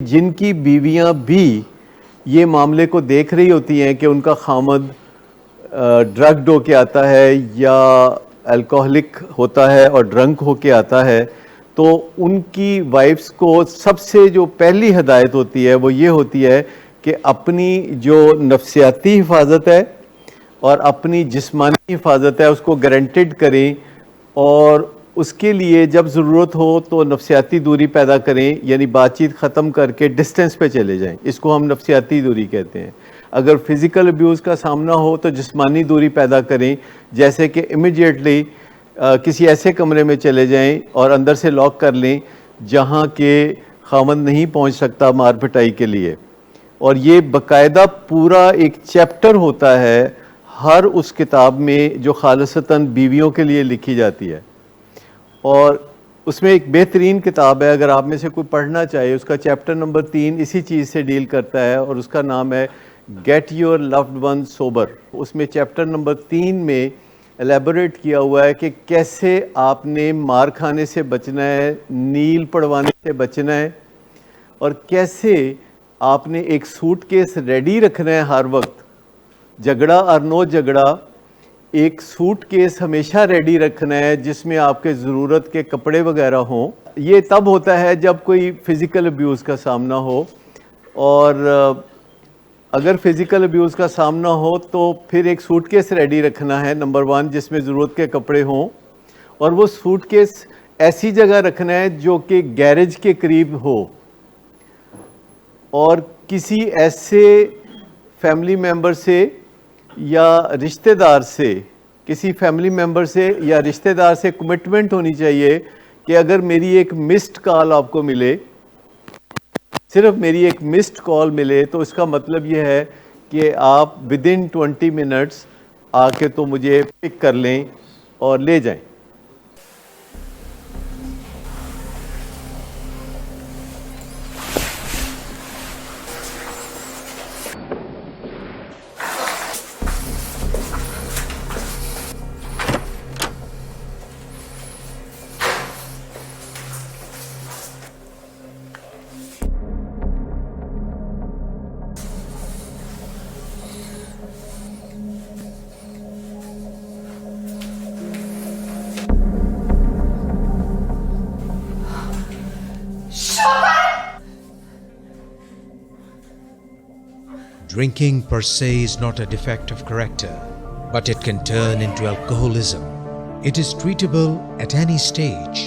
جن کی بیویاں بھی یہ معاملے کو دیکھ رہی ہوتی ہیں کہ ان کا خامد ڈرگڈ ہو کے آتا ہے یا الکوہلک ہوتا ہے اور ڈرنک ہو کے آتا ہے، تو ان کی وائفز کو سب سے جو پہلی ہدایت ہوتی ہے وہ یہ ہوتی ہے کہ اپنی جو نفسیاتی حفاظت ہے اور اپنی جسمانی حفاظت ہے اس کو گارنٹیڈ کریں، اور اس کے لیے جب ضرورت ہو تو نفسیاتی دوری پیدا کریں، یعنی بات چیت ختم کر کے ڈسٹینس پہ چلے جائیں، اس کو ہم نفسیاتی دوری کہتے ہیں۔ اگر فزیکل ابیوز کا سامنا ہو تو جسمانی دوری پیدا کریں، جیسے کہ امیڈیٹلی کسی ایسے کمرے میں چلے جائیں اور اندر سے لاک کر لیں جہاں کہ خاوند نہیں پہنچ سکتا مار پٹائی کے لیے۔ اور یہ باقاعدہ پورا ایک چیپٹر ہوتا ہے ہر اس کتاب میں جو خالصتاً بیویوں کے لیے لکھی جاتی ہے، اور اس میں ایک بہترین کتاب ہے، اگر آپ میں سے کوئی پڑھنا چاہے، اس کا چیپٹر نمبر 3 اسی چیز سے ڈیل کرتا ہے، اور اس کا نام ہے get your load one sober. اس میں چیپٹر نمبر 3 میں الیبوریٹ کیا ہوا ہے کہ کیسے آپ نے مار کھانے سے بچنا ہے، نیل پڑوانے سے بچنا ہے، اور کیسے آپ نے ایک سوٹ کیس ریڈی رکھنا ہے ہر وقت، جھگڑا اور نو جھگڑا، ایک سوٹ کیس ہمیشہ ریڈی رکھنا ہے جس میں آپ کے ضرورت کے کپڑے وغیرہ ہوں۔ یہ تب ہوتا ہے جب کوئی فزیکل ابیوز کا سامنا ہو، اور اگر فزیکل ابیوز کا سامنا ہو تو پھر ایک سوٹ کیس ریڈی رکھنا ہے نمبر 1 جس میں ضرورت کے کپڑے ہوں، اور وہ سوٹ کیس ایسی جگہ رکھنا ہے جو کہ گیرج کے قریب ہو، اور کسی ایسے فیملی ممبر سے یا رشتہ دار سے، کسی فیملی ممبر سے یا رشتہ دار سے کمٹمنٹ ہونی چاہیے کہ اگر میری ایک مسڈ کال آپ کو ملے، صرف میری ایک مسڈ کال ملے، تو اس کا مطلب یہ ہے کہ آپ ودن 20 منٹس آ کے تو مجھے پک کر لیں اور لے جائیں۔ Drinking per se is not a defect of character, but it can turn into alcoholism. It is treatable at any stage.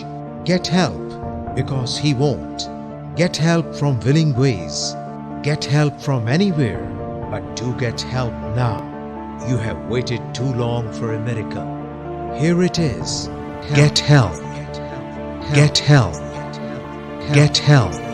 Get help, because he won't. Get help from willing ways. Get help from anywhere, but do get help now. You have waited too long for a miracle. Here it is. Get help. Get help. Get help.